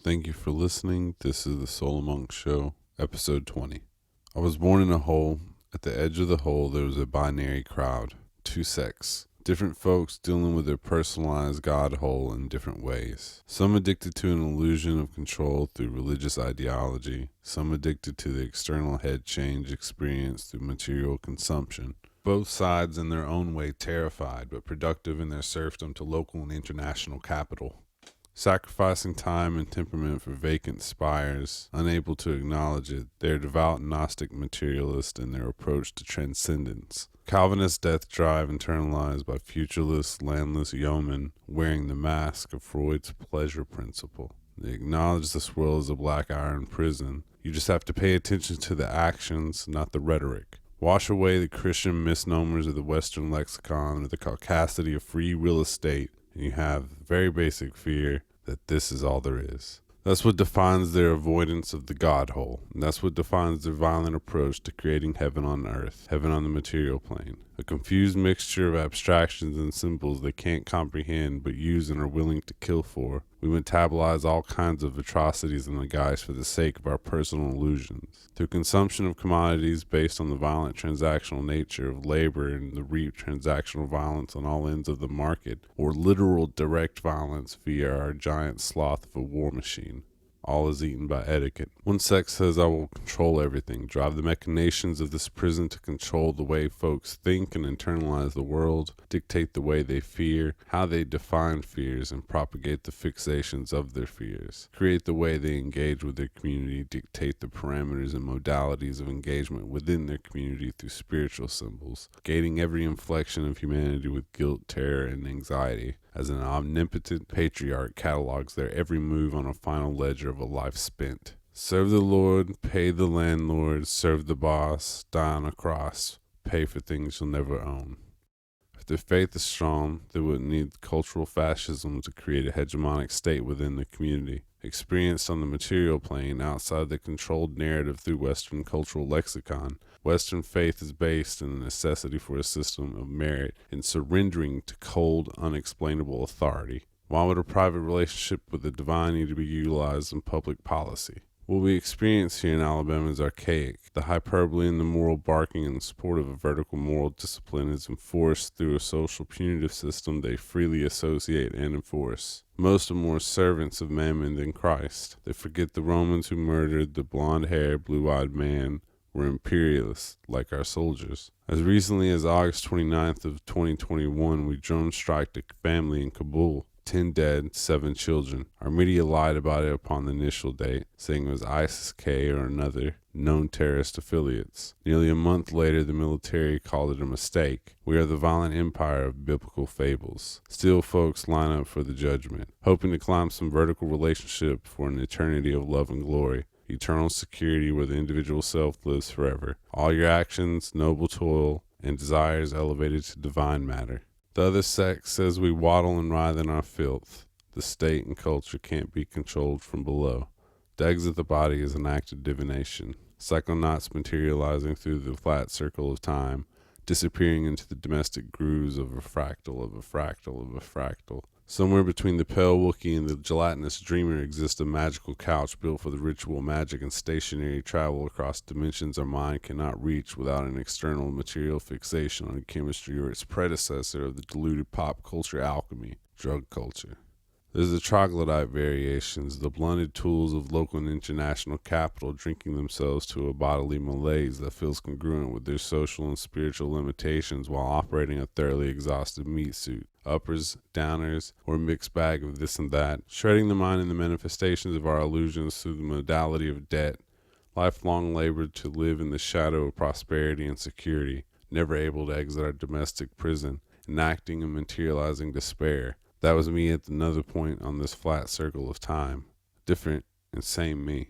Thank you for listening. This is the Soul Monk Show, episode 20. I was born in a hole. At the edge of the hole, there was a binary crowd, two sects, different folks dealing with their personalized God hole in different ways. Some addicted to an illusion of control through religious ideology, some addicted to the external head change experienced through material consumption. Both sides in their own way terrified, but productive in their serfdom to local and international capital. Sacrificing time and temperament for vacant spires, unable to acknowledge it, they are devout Gnostic materialists in their approach to transcendence. Calvinist death drive internalized by futureless, landless yeomen wearing the mask of Freud's pleasure principle. They acknowledge this world is a black iron prison. You just have to pay attention to the actions, not the rhetoric. Wash away the Christian misnomers of the Western lexicon or the caucasity of free real estate, and you have very basic fear that this is all there is. That's what defines their avoidance of the God hole, and that's what defines their violent approach to creating heaven on earth, heaven on the material plane. A confused mixture of abstractions and symbols they can't comprehend but use and are willing to kill for. We metabolize all kinds of atrocities in the guise for the sake of our personal illusions. Through consumption of commodities based on the violent transactional nature of labor and the reap transactional violence on all ends of the market, or literal direct violence via our giant sloth of a war machine. All is eaten by etiquette. One sect says I will control everything, drive the machinations of this prison to control the way folks think and internalize the world, dictate the way they fear, how they define fears, and propagate the fixations of their fears, create the way they engage with their community, dictate the parameters and modalities of engagement within their community through spiritual symbols, gating every inflection of humanity with guilt, terror, and anxiety, as an omnipotent patriarch catalogs their every move on a final ledger of a life spent. Serve the Lord, pay the landlord, serve the boss, die on a cross, pay for things you'll never own. If their faith is strong, they wouldn't need cultural fascism to create a hegemonic state within the community, experienced on the material plane outside the controlled narrative through Western cultural lexicon. Western faith is based in the necessity for a system of merit in surrendering to cold, unexplainable authority. Why would a private relationship with the divine need to be utilized in public policy? What we experience here in Alabama is archaic. The hyperbole and the moral barking in support of a vertical moral discipline is enforced through a social punitive system they freely associate and enforce. Most are more servants of mammon than Christ. They forget the Romans who murdered the blonde-haired, blue-eyed man were imperialists like our soldiers. As recently as August 29th of 2021, we drone-striked a family in Kabul. 10 dead, 7 children. Our media lied about it upon the initial date, saying it was ISIS-K or another known terrorist affiliates. Nearly a month later, the military called it a mistake. We are the violent empire of biblical fables. Still, folks line up for the judgment, hoping to climb some vertical relationship for an eternity of love and glory. Eternal security where the individual self lives forever. All your actions, noble toil, and desires elevated to divine matter. The other sect says we waddle and writhe in our filth. The state and culture can't be controlled from below. To exit the body is an act of divination. Psychonauts materializing through the flat circle of time, disappearing into the domestic grooves of a fractal of a fractal of a fractal. Somewhere between the pale Wookiee and the gelatinous dreamer exists a magical couch built for the ritual magic and stationary travel across dimensions our mind cannot reach without an external material fixation on chemistry or its predecessor of the diluted pop culture alchemy, drug culture. There's the troglodyte variations, the blunted tools of local and international capital drinking themselves to a bodily malaise that feels congruent with their social and spiritual limitations while operating a thoroughly exhausted meat suit. Uppers, downers, or a mixed bag of this and that, shredding the mind in the manifestations of our illusions through the modality of debt, lifelong labor to live in the shadow of prosperity and security, never able to exit our domestic prison, enacting and materializing despair. That was me at another point on this flat circle of time. Different and same me.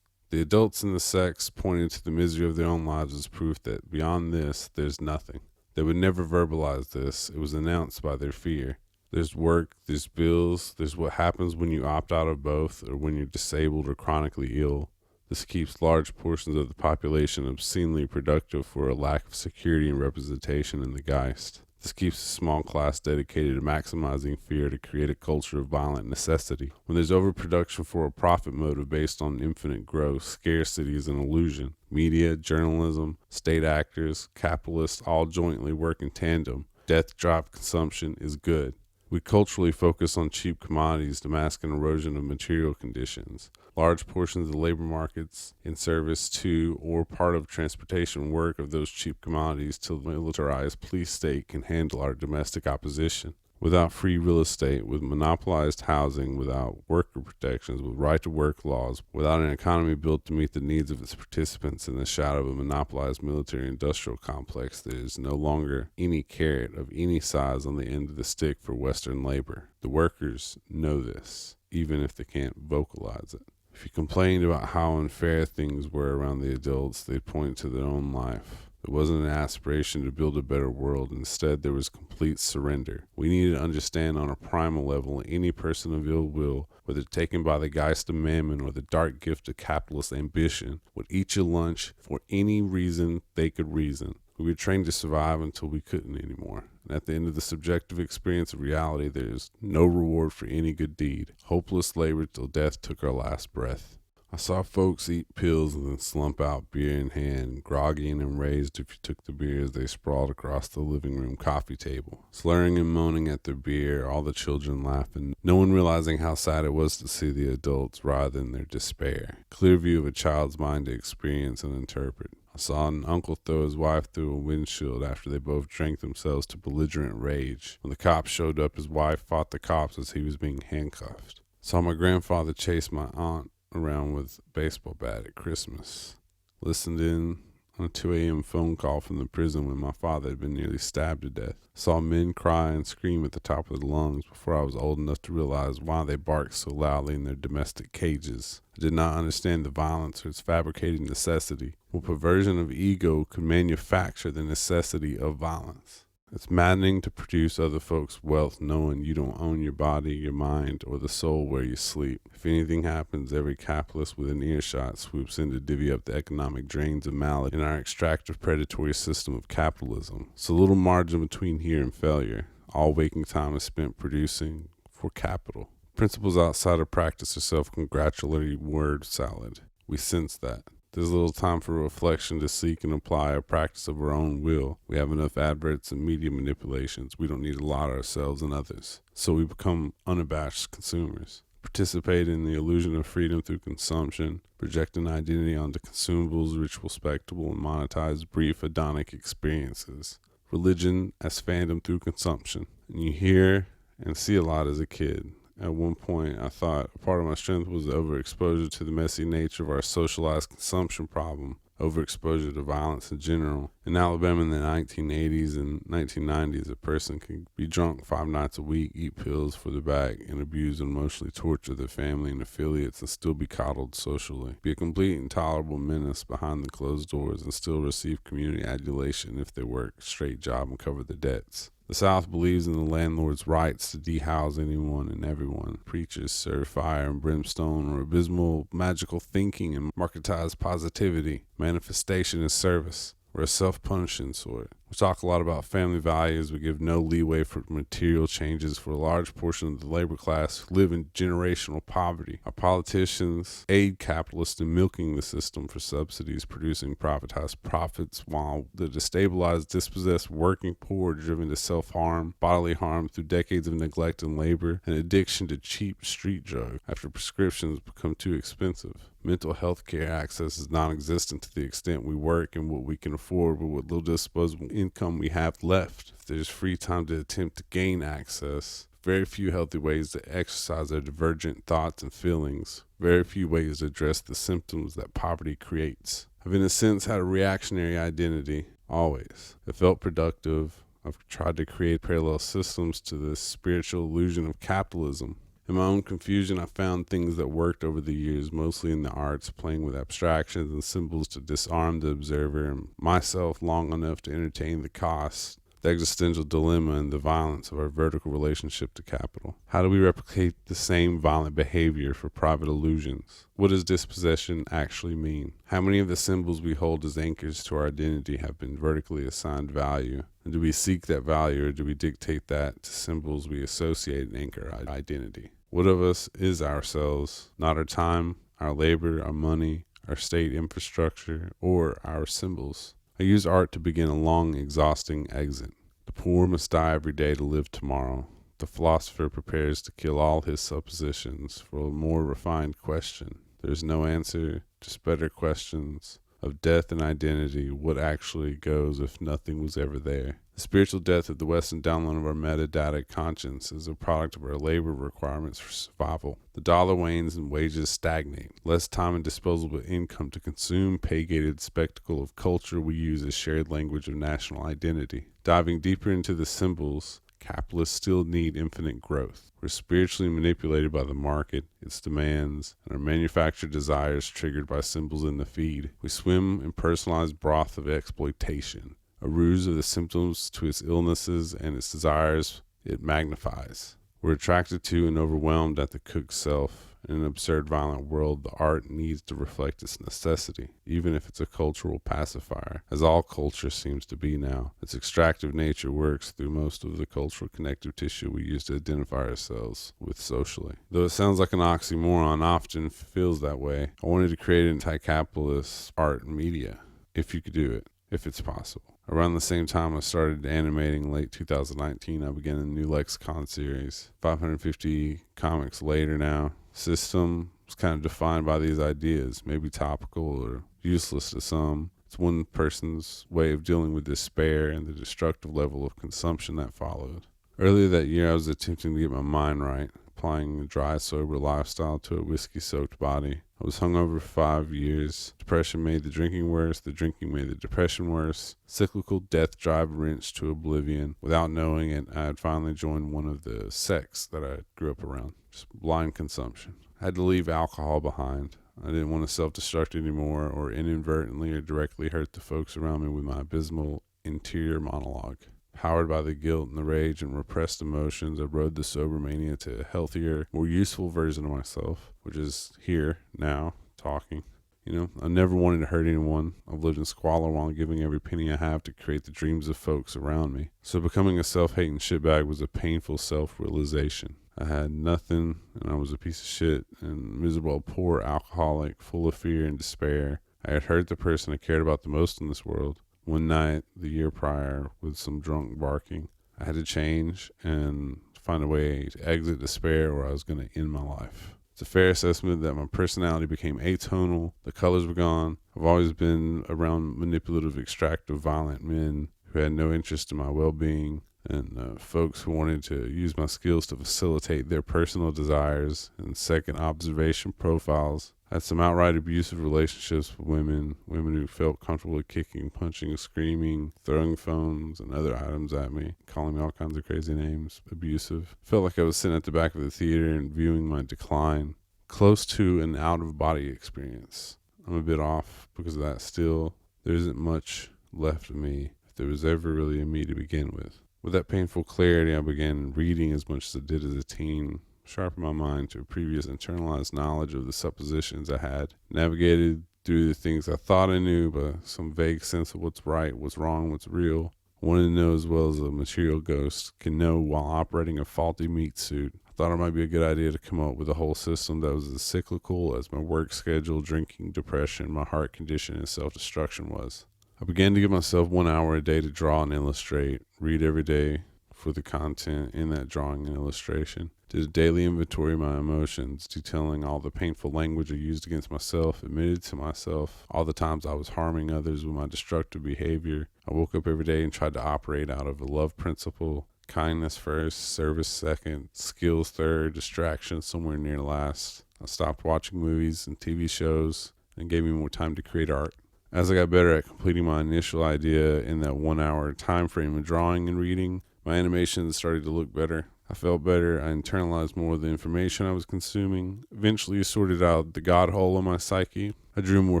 The adults in the sects pointed to the misery of their own lives as proof that beyond this, there's nothing. They would never verbalize this. It was announced by their fear. There's work, there's bills, there's what happens when you opt out of both or when you're disabled or chronically ill. This keeps large portions of the population obscenely productive for a lack of security and representation in the Geist. This keeps a small class dedicated to maximizing fear to create a culture of violent necessity. When there's overproduction for a profit motive based on infinite growth, scarcity is an illusion. Media, journalism, state actors, capitalists all jointly work in tandem. Death-drive consumption is good. We culturally focus on cheap commodities to mask an erosion of material conditions. Large portions of the labor markets in service to or part of transportation work of those cheap commodities till the militarized police state can handle our domestic opposition. Without free real estate, with monopolized housing, without worker protections, with right-to-work laws, without an economy built to meet the needs of its participants in the shadow of a monopolized military-industrial complex, there is no longer any carrot of any size on the end of the stick for Western labor. The workers know this, even if they can't vocalize it. If you complained about how unfair things were around the adults, they'd point to their own life. It wasn't an aspiration to build a better world. Instead, there was complete surrender. We needed to understand on a primal level any person of ill will, whether taken by the geist of mammon or the dark gift of capitalist ambition, would eat your lunch for any reason they could reason. We were trained to survive until we couldn't anymore. And at the end of the subjective experience of reality, there is no reward for any good deed. Hopeless labor till death took our last breath. I saw folks eat pills and then slump out, beer in hand, groggy and enraged if you took the beer as they sprawled across the living room coffee table, slurring and moaning at their beer, all the children laughing, no one realizing how sad it was to see the adults writhe in their despair. Clear view of a child's mind to experience and interpret. I saw an uncle throw his wife through a windshield after they both drank themselves to belligerent rage. When the cops showed up, his wife fought the cops as he was being handcuffed. Saw my grandfather chase my aunt around with a baseball bat at Christmas. Listened in on a 2 a.m. phone call from the prison when my father had been nearly stabbed to death. Saw men cry and scream at the top of their lungs before I was old enough to realize why they barked so loudly in their domestic cages. I did not understand the violence or its fabricated necessity. What perversion of ego could manufacture the necessity of violence? It's maddening to produce other folks' wealth knowing you don't own your body, your mind, or the soul where you sleep. If anything happens, every capitalist within earshot swoops in to divvy up the economic drains of mallet in our extractive predatory system of capitalism. So little margin between here and failure. All waking time is spent producing for capital. Principles outside of practice are self-congratulatory word salad. We sense that. There's little time for reflection to seek and apply a practice of our own will. We have enough adverts and media manipulations. We don't need to lie to ourselves and others. So we become unabashed consumers. Participate in the illusion of freedom through consumption, project an identity onto consumables, ritual, spectacle, and monetize brief hedonic experiences. Religion as fandom through consumption. And you hear and see a lot as a kid. At one point, I thought a part of my strength was the overexposure to the messy nature of our socialized consumption problem, overexposure to violence in general. In Alabama in the 1980s and 1990s, a person could be drunk 5 nights a week, eat pills for their back, and abuse and emotionally torture their family and affiliates and still be coddled socially. Be a complete intolerable menace behind the closed doors and still receive community adulation if they work a straight job and cover their debts. The South believes in the landlord's rights to dehouse anyone and everyone. Preachers serve fire and brimstone or abysmal magical thinking and marketized positivity. Manifestation is service. We're a self-punishing sort. We talk a lot about family values. We give no leeway for material changes for a large portion of the labor class who live in generational poverty. Our politicians aid capitalists in milking the system for subsidies, producing privatized profits, while the destabilized, dispossessed working poor are driven to self-harm, bodily harm through decades of neglect and labor, and addiction to cheap street drugs after prescriptions become too expensive. Mental health care access is non-existent to the extent we work and what we can afford with what little disposable income we have left. If there's free time to attempt to gain access, very few healthy ways to exercise our divergent thoughts and feelings, very few ways to address the symptoms that poverty creates. I've in a sense had a reactionary identity, always. It felt productive. I've tried to create parallel systems to this spiritual illusion of capitalism. In my own confusion, I found things that worked over the years, mostly in the arts, playing with abstractions and symbols to disarm the observer and myself long enough to entertain the cost the existential dilemma and the violence of our vertical relationship to capital. How do we replicate the same violent behavior for private illusions? What does dispossession actually mean? How many of the symbols we hold as anchors to our identity have been vertically assigned value? And do we seek that value, or do we dictate that to symbols we associate and anchor our identity? What of us is ourselves, not our time, our labor, our money, our state infrastructure, or our symbols? I use art to begin a long, exhausting exit. The poor must die every day to live tomorrow. The philosopher prepares to kill all his suppositions for a more refined question. There is no answer, just better questions of death and identity. What actually goes if nothing was ever there? The spiritual death of the Western download of our metadata conscience is a product of our labor requirements for survival. The dollar wanes and wages stagnate. Less time and disposable income to consume pay-gated spectacle of culture we use as shared language of national identity. Diving deeper into the symbols, capitalists still need infinite growth. We're spiritually manipulated by the market, its demands, and our manufactured desires triggered by symbols in the feed. We swim in personalized broth of exploitation, a ruse of the symptoms to its illnesses and its desires it magnifies. We're attracted to and overwhelmed at the cook's self. In an absurd, violent world, the art needs to reflect its necessity, even if it's a cultural pacifier, as all culture seems to be now. Its extractive nature works through most of the cultural connective tissue we use to identify ourselves with socially. Though it sounds like an oxymoron, often feels that way. I wanted to create anti-capitalist art and media, if you could do it, if it's possible. Around the same time I started animating, late 2019, I began a new Lexicon series. 550 comics later now. System is kind of defined by these ideas, maybe topical or useless to some. It's one person's way of dealing with despair and the destructive level of consumption that followed. Earlier that year, I was attempting to get my mind right, applying a dry, sober lifestyle to a whiskey-soaked body. I was hungover for 5 years. Depression made the drinking worse. The drinking made the depression worse. Cyclical death drive wrenched to oblivion. Without knowing it, I had finally joined one of the sects that I grew up around. Just blind consumption. I had to leave alcohol behind. I didn't want to self-destruct anymore, or inadvertently or directly hurt the folks around me with my abysmal interior monologue. Powered by the guilt and the rage and repressed emotions, I rode the sober mania to a healthier, more useful version of myself, which is here, now, talking. I never wanted to hurt anyone. I've lived in squalor while giving every penny I have to create the dreams of folks around me. So becoming a self-hating shitbag was a painful self-realization. I had nothing, and I was a piece of shit, and miserable, poor alcoholic, full of fear and despair. I had hurt the person I cared about the most in this world. One night, the year prior, with some drunk barking, I had to change and find a way to exit despair, or I was going to end my life. It's a fair assessment that my personality became atonal, the colors were gone. I've always been around manipulative, extractive, violent men who had no interest in my well-being, and folks who wanted to use my skills to facilitate their personal desires and second observation profiles. I had some outright abusive relationships with women who felt comfortable kicking, punching, screaming, throwing phones and other items at me, calling me all kinds of crazy names, abusive. Felt like I was sitting at the back of the theater and viewing my decline, close to an out-of-body experience. I'm a bit off because of that still. There isn't much left of me, if there was ever really a me to begin with. With that painful clarity, I began reading as much as I did as a teen, sharpened my mind to a previous internalized knowledge of the suppositions I had, navigated through the things I thought I knew by some vague sense of what's right, what's wrong, what's real. I wanted to know as well as a material ghost can know while operating a faulty meat suit. I thought it might be a good idea to come up with a whole system that was as cyclical as my work schedule, drinking, depression, my heart condition, and self-destruction was. I began to give myself 1 hour a day to draw and illustrate, read every day for the content in that drawing and illustration. Did a daily inventory of my emotions, detailing all the painful language I used against myself, admitted to myself all the times I was harming others with my destructive behavior. I woke up every day and tried to operate out of a love principle, kindness first, service second, skills third, distraction somewhere near last. I stopped watching movies and TV shows and gave me more time to create art. As I got better at completing my initial idea in that 1 hour time frame of drawing and reading, my animations started to look better. I felt better. I internalized more of the information I was consuming. Eventually sorted out the God hole of my psyche. I drew more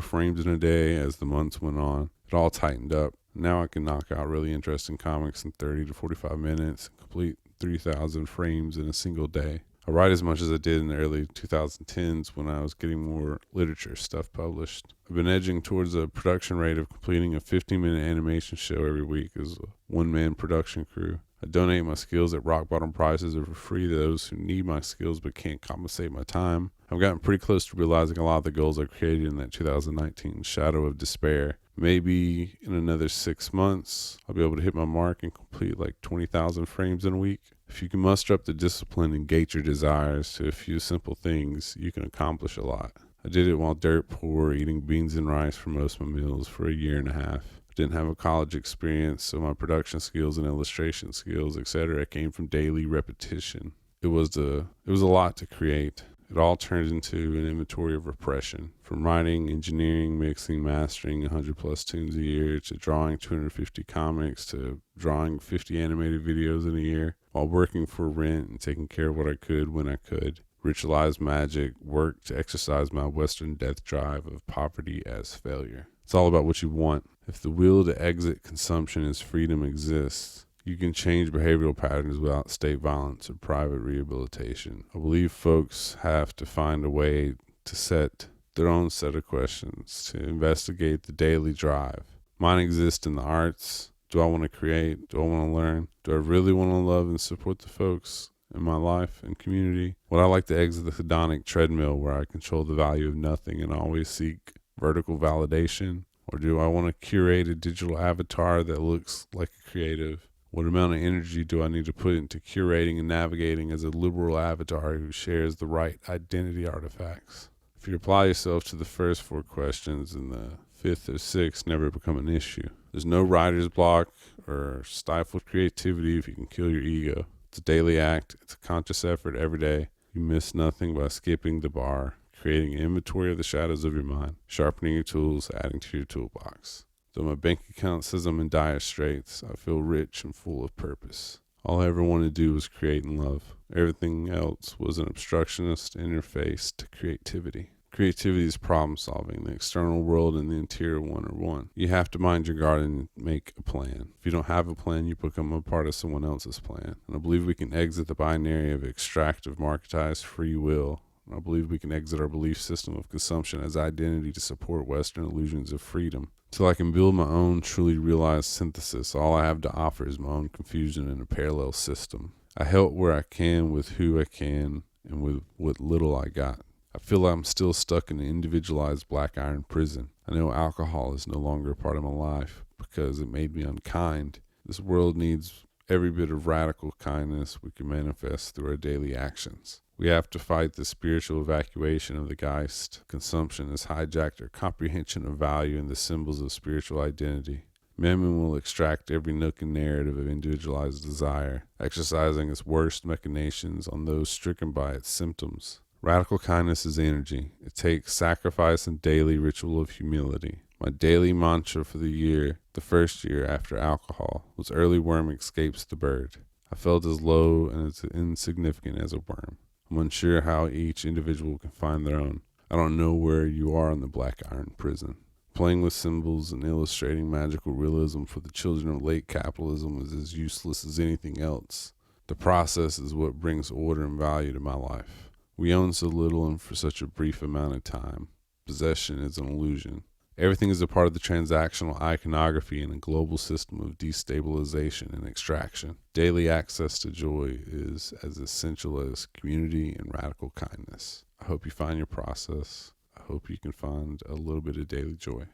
frames in a day as the months went on. It all tightened up. Now I can knock out really interesting comics in 30 to 45 minutes and complete 3,000 frames in a single day. I write as much as I did in the early 2010s when I was getting more literature stuff published. I've been edging towards a production rate of completing a 15-minute animation show every week as a one-man production crew. I donate my skills at rock-bottom prices or for free to those who need my skills but can't compensate my time. I've gotten pretty close to realizing a lot of the goals I created in that 2019 shadow of despair. Maybe in another 6 months, I'll be able to hit my mark and complete like 20,000 frames in a week. If you can muster up the discipline and gate your desires to a few simple things, you can accomplish a lot. I did it while dirt poor, eating beans and rice for most of my meals for a year and a half. I didn't have a college experience, so my production skills and illustration skills, etc., came from daily repetition. It was a lot to create. It all turned into an inventory of repression. From writing, engineering, mixing, mastering 100 plus tunes a year, to drawing 250 comics, to drawing 50 animated videos in a year, while working for rent and taking care of what I could when I could. Ritualized magic, work to exercise my Western death drive of poverty as failure. It's all about what you want. If the will to exit consumption as freedom exists, you can change behavioral patterns without state violence or private rehabilitation. I believe folks have to find a way to set their own set of questions, to investigate the daily drive. Mine exists in the arts. Do I want to create? Do I want to learn? Do I really want to love and support the folks in my life and community? Would I like to exit the hedonic treadmill where I control the value of nothing and always seek vertical validation? Or do I want to curate a digital avatar that looks like a creative? What amount of energy do I need to put into curating and navigating as a liberal avatar who shares the right identity artifacts? If you apply yourself to the first 4 questions, and the 5th or 6th never become an issue. There's no writer's block or stifled creativity if you can kill your ego. It's a daily act. It's a conscious effort every day. You miss nothing by skipping the bar, creating an inventory of the shadows of your mind, sharpening your tools, adding to your toolbox. Though my bank account says I'm in dire straits, I feel rich and full of purpose. All I ever wanted to do was create and love. Everything else was an obstructionist interface to creativity. Creativity is problem solving. The external world and the interior one are one. You have to mind your garden and make a plan. If you don't have a plan, you become a part of someone else's plan. And I believe we can exit the binary of extractive, marketized free will. I believe we can exit our belief system of consumption as identity to support Western illusions of freedom. Till I can build my own truly realized synthesis, all I have to offer is my own confusion in a parallel system. I help where I can with who I can and with what little I got. I feel like I'm still stuck in an individualized black iron prison. I know alcohol is no longer a part of my life because it made me unkind. This world needs every bit of radical kindness we can manifest through our daily actions. We have to fight the spiritual evacuation of the Geist. Consumption has hijacked our comprehension of value and the symbols of spiritual identity. Mammon will extract every nook and narrative of individualized desire, exercising its worst machinations on those stricken by its symptoms. Radical kindness is energy. It takes sacrifice and daily ritual of humility. My daily mantra for the year, the first year after alcohol, was early worm escapes the bird. I felt as low and as insignificant as a worm. I'm unsure how each individual can find their own. I don't know where you are in the black iron prison. Playing with symbols and illustrating magical realism for the children of late capitalism is as useless as anything else. The process is what brings order and value to my life. We own so little and for such a brief amount of time. Possession is an illusion. Everything is a part of the transactional iconography in a global system of destabilization and extraction. Daily access to joy is as essential as community and radical kindness. I hope you find your process. I hope you can find a little bit of daily joy.